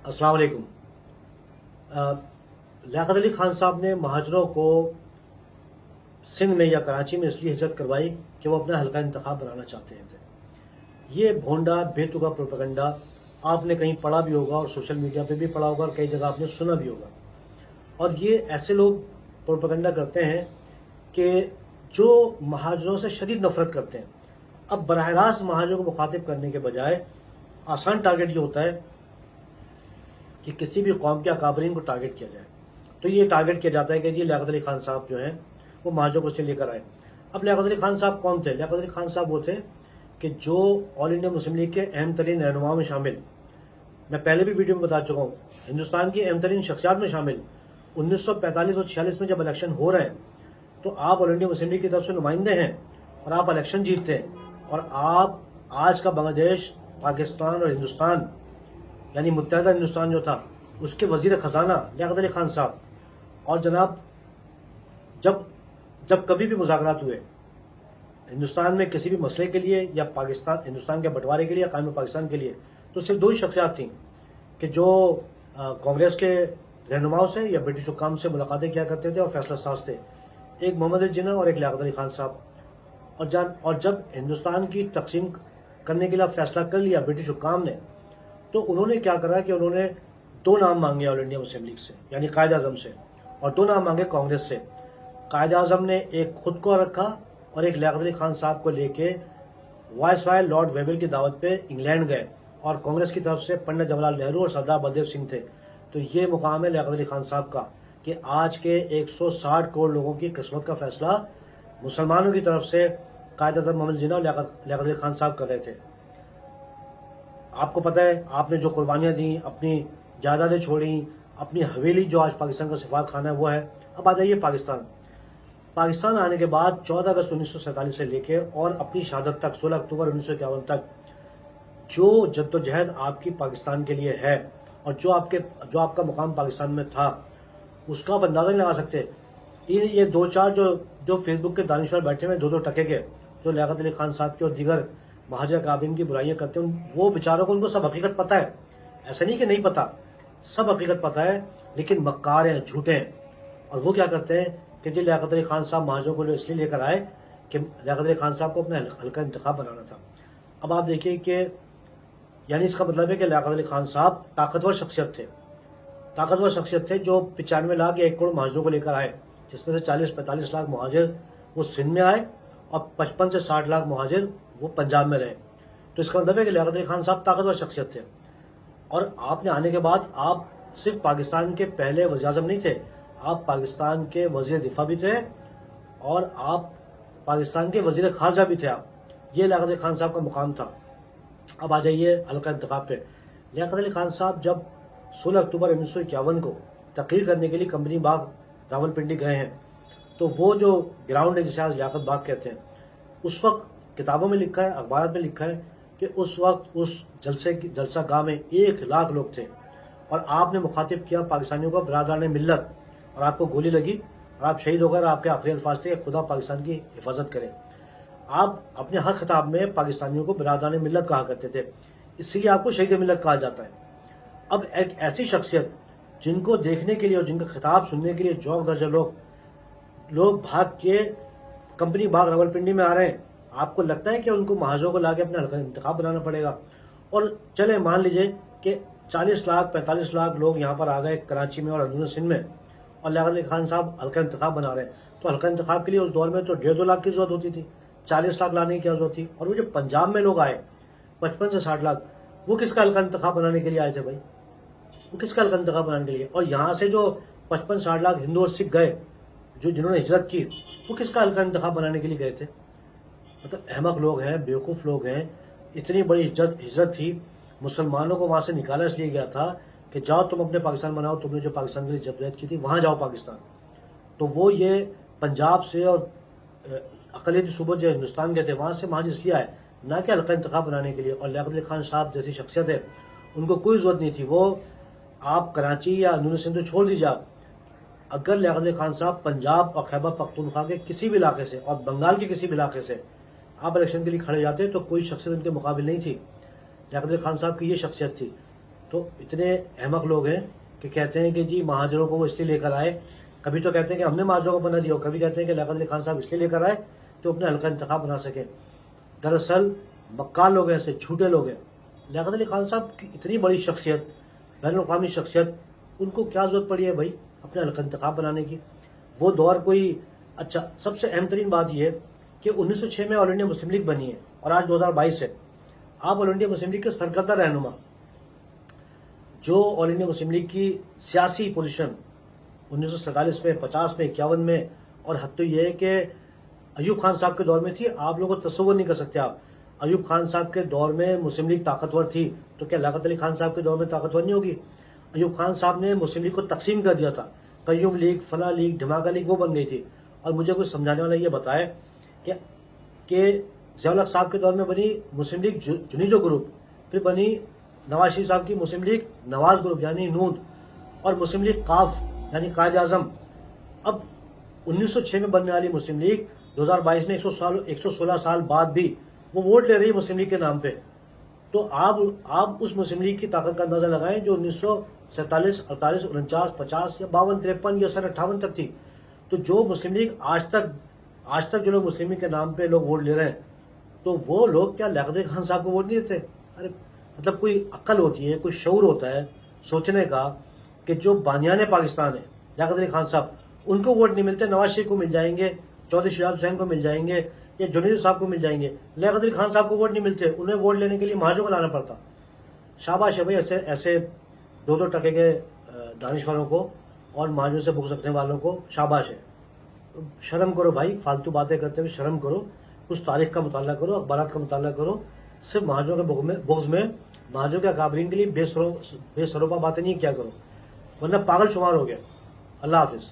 अस्सलाम वालेकुम। लियाकत अली खान साहब ने महाजरों को सिंध में या कराची में इसलिए हिजरत करवाई कि वो अपना हल्का इंतखाब बनाना चाहते थे। ये भोंडा बेतुका प्रोपेगेंडा आपने कहीं पढ़ा भी होगा और सोशल मीडिया पे भी पढ़ा होगा और कई जगह आपने सुना भी होगा। और ये ऐसे लोग प्रोपेगेंडा करते हैं कि जो महाजरों से शदीद नफरत करते हैं। अब बराह रास्त महाजरों को मुखातिब करने के बजाय आसान टारगेट ये होता है कि किसी भी कौम के अकाबरीन को टारगेट किया जाए। तो ये टारगेट किया जाता है कि जी लियाकत अली खान साहब जो हैं वो महाजरों को इसलिए लेकर आए। अब लियाकत अली खान साहब कौन थे? लियाकत अली खान साहब वो थे कि जो ऑल इंडिया मुस्लिम लीग के अहम तरीन रहनुमाओं में शामिल, मैं पहले भी वीडियो में बता चुका हूँ, हिंदुस्तान की अहम तरीन शख्सियात में शामिल। 1945 और 46 में जब इलेक्शन हो रहे हैं तो आप ऑल इंडिया मुस्लिम लीग की तरफ से नुमाइंदे हैं और आप इलेक्शन जीतते हैं और आप आज का बांग्लादेश, पाकिस्तान और हिंदुस्तान यानी मुत्तहदा हिंदुस्तान जो था उसके वजीर खजाना लियाकत अली खान साहब। और जनाब जब जब कभी भी मुज़ाकरात हुए हिंदुस्तान में किसी भी मसले के लिए या पाकिस्तान हिंदुस्तान के बंटवारे के लिए या कायम पाकिस्तान के लिए, तो सिर्फ दो ही शख्सियात थीं कि जो कांग्रेस के रहनुमाओं से या ब्रिटिश हुक्काम से मुलाकातें किया करते थे और फैसला साज थे। एक मोहम्मद अली जिन्ना और एक लियाकत अली खान साहब। और जब हिंदुस्तान की तकसीम करने के लिए फैसला कर लिया ब्रिटिश हुक्काम ने, तो उन्होंने क्या करा कि उन्होंने दो नाम मांगे ऑल इंडिया मुस्लिम लीग से यानी कायद आज़म से, और दो नाम मांगे कांग्रेस से। कायद आज़म ने एक खुद को रखा और एक लियाकत अली खान साहब को लेके वायसराय लॉर्ड वेवल की दावत पे इंग्लैंड गए और कांग्रेस की तरफ से पंडित जवाहरलाल नेहरू और सरदार बलदेव सिंह थे। तो ये मुकाम है लियाकत अली खान साहब का कि आज के 160 करोड़ लोगों की किस्मत का फैसला मुसलमानों की तरफ से कायद आज़म मोहम्मद जिन्ना और लियाकत अली खान साहब कर रहे थे। आपको पता है आपने जो कुर्बानियाँ दी, अपनी जायदादें छोड़ी, अपनी हवेली जो आज पाकिस्तान का सिफारत खाना है वो है। अब आ जाइए पाकिस्तान आने के बाद 14 अगस्त 1947 से लेके और अपनी शहादत तक 16 अक्टूबर 1951 तक जो जद्दोजहद आपकी पाकिस्तान के लिए है और जो आपका मुकाम पाकिस्तान में था उसका आप अंदाजा नहीं लगा सकते। ये दो चार जो फेसबुक के दानिश्वर बैठे हुए दो टके के जो लियाकत अली खान साहब के और दीगर महाजर काबिन की बुराइयां करते हैं, वो बेचारों को उनको सब हकीकत पता है। ऐसा नहीं कि नहीं पता, सब हकीकत पता है, लेकिन मक्कार हैं, झूठे हैं। और वो क्या करते हैं कि जी लियाकत अली खान साहब महाजरों को इसलिए लेकर आए कि लियाकत अली खान साहब को अपना हल्का इंतखाब बनाना था। अब आप देखिए कि यानी इसका मतलब है कि लियाकत अली खान साहब ताकतवर शख्सियत थे जो 95 लाख या 1 करोड़ महाजरों को लेकर आए, जिसमें से 40-45 लाख महाजिर वो सिंध में आए और 55 से 60 लाख महाजिर वो पंजाब में रहे। तो इसका मतलब है कि लियाकत अली खान साहब ताकतवर शख्सियत थे। और आपने आने के बाद आप सिर्फ पाकिस्तान के पहले वज़ीर आज़म नहीं थे, आप पाकिस्तान के वज़ीर दिफा भी थे और आप पाकिस्तान के वज़ीर खारजा भी थे। ये लियाकत अली खान साहब का मुकाम था। अब आ जाइए हल्का इंतखाब पे। लियाकत अली खान साहब जब 16 अक्टूबर 1951 को तकरीर करने के लिए कंपनी बाग रावलपिंडी गए हैं, तो वो जो ग्राउंड है जिसे आज लियाकत बाग कहते हैं, उस वक्त किताबों में लिखा है, अखबार में लिखा है कि उस वक्त उस जलसा गाह में 1 लाख लोग थे और आपने मुखातिब किया पाकिस्तानियों को बिरादरान मिल्लत, और आपको गोली लगी और आप शहीद हो गए। आपके आखिरी अल्फाज थे कि खुदा पाकिस्तान की हिफाजत करे। आप अपने हर खिताब में पाकिस्तानियों को बिरादरान मिल्लत कहा करते थे, इसलिए आपको शहीद मिल्लत कहा जाता है। अब एक ऐसी शख्सियत जिनको देखने के लिए और जिनका खिताब सुनने के लिए जौक दर्जा लोग भाग के कंपनी बाग रावलपिंडी में आ रहे हैं, आपको लगता है कि उनको महाजरों को लाके अपना हल्का इंतखाब बनाना पड़ेगा? और चले मान लीजिए कि 40 लाख 45 लाख लोग यहाँ पर आ गए कराची में और अंदरूनी सिंध में, और लियाकत अली खान साहब हल्का इंतखाब बना रहे हैं। तो हल्का इंतखाब के लिए उस दौर में तो 1.5-2 लाख की जरूरत होती थी, 40 लाख लाने की क्या जरूरत थी? और वो जो पंजाब में लोग आए 55 से 60 लाख, वो किसका हल्का इंतखाब बनाने के लिए आए थे भाई? वो किसका हल्का इंतखाब बनाने के लिए? और यहाँ से जो 55-60 लाख हिंदू और सिख गए जिन्होंने हिजरत की, वो किसका हल्का इंतखाब बनाने के लिए गए थे? मतलब अहमक लोग हैं, बेवकूफ़ लोग हैं। इतनी बड़ी हिजरत थी, मुसलमानों को वहाँ से निकाला इसलिए गया था कि जाओ तुम अपने पाकिस्तान बनाओ, तुमने जो पाकिस्तान के लिए जद्दोजहद की थी वहाँ जाओ पाकिस्तान। तो वो ये पंजाब से और अक़लियती सूबे जो हिंदुस्तान के थे वहाँ से महाज इसलिए आए, ना कि हल्का इंतखाब बनाने के लिए। और लियाकत अली खान साहब जैसी शख्सियत है, उनको कोई ज़रूरत नहीं थी। वो आप कराची या अंदरूनी सिंध तो छोड़ दीजिए, आप अगर लियाकत अली खान साहब पंजाब और खैबर पख्तूनख्वा के किसी भी इलाके से और बंगाल के किसी भी इलाके से आप इलेक्शन के लिए खड़े जाते तो कोई शख्सियत उनके मुकाबिल नहीं थी। लियाकत अली खान साहब की ये शख्सियत थी। तो इतने अहमक लोग हैं कि कहते हैं कि जी महाजरों को वो इसलिए लेकर आए, कभी तो कहते हैं कि हमने महाजरों को बना दिया, कभी कहते हैं कि लियाकत अली खान साहब इसलिए लेकर आए तो अपने हल्का इंतखाब बना सकें। दरअसल बक्काल लोग हैं, ऐसे झूठे लोग हैं। लियाकत अली खान साहब की इतनी बड़ी शख्सियत, बैनुल अक़वामी शख्सियत, उनको क्या ज़रूरत पड़ी है भाई अपने हल्का इंतखाब बनाने की? वो दौर कोई अच्छा। सबसे अहम तरीन बात यह है कि 1906 में ऑल इंडिया मुस्लिम लीग बनी है और आज 2022 है। आप ऑल इंडिया मुस्लिम लीग के सरकर्दा रहनुमा, जो ऑल इंडिया मुस्लिम लीग की सियासी पोजीशन 1947 में, 50 में, 51 में, और हद तो ये है कि अयूब खान साहब के दौर में थी, आप लोगों को तस्वुर नहीं कर सकते आप। अयूब खान साहब के दौर में मुस्लिम लीग ताकतवर थी, तो क्या लियाकत अली खान साहब के दौर में ताकतवर नहीं होगी? अयूब खान साहब ने मुस्लिम लीग को तकसीम कर दिया था, कय्यूम लीग, फला लीग, ढमाका लीग वो बन गई थी। और मुझे कुछ समझाने वाला ये बताए कि ज़िया-उल-हक साहब के दौर में बनी मुस्लिम लीग जुनीजो ग्रुप, फिर बनी नवाज शरीफ साहब की मुस्लिम लीग नवाज ग्रुप यानी नून, और मुस्लिम लीग काफ यानी कायद आज़म। अब 1906 में बनने वाली मुस्लिम लीग 2022 में 116 साल बाद भी वो वोट ले रही है मुस्लिम लीग के नाम पे। तो आप उस मुस्लिम लीग की ताकत का अंदाजा लगाएं जो 1947, 48, 49, 50 या 52, 53 या सन 58 तक थी। तो जो मुस्लिम लीग आज तक जो लोग मुस्लिम लीग के नाम पे लोग वोट ले रहे हैं, तो वो लोग क्या लियाकत अली खान साहब को वोट नहीं देते? अरे मतलब कोई अक्ल होती है, कोई शऊर होता है सोचने का कि जो बानियाने पाकिस्तान है लियाकत अली खान साहब, उनको वोट नहीं मिलते, नवाज शरीफ को मिल जाएंगे, चौधरी शुजात हुसैन को मिल जाएंगे, या जुनीजो साहब को मिल जाएंगे, लियाकत अली खान साहब को वोट नहीं मिलते। उन्हें वोट लेने के लिए महाजों को लाना पड़ता। शाबाश है भाई ऐसे 2-2 टके के दानिशवरों को और महाजों से बुग़्ज़ रखने वालों को, शाबाश है। शर्म करो भाई, फालतू बातें करते हुए शर्म करो, कुछ तारीख का मुताला करो, अखबारात का मुताला करो। सिर्फ महाजों के बुग़्ज़ में महाजों के अकाबरीन के लिए बेसरोपा बातें नहीं किया करो, वरना पागल शुमार हो गया। अल्लाह हाफिज़।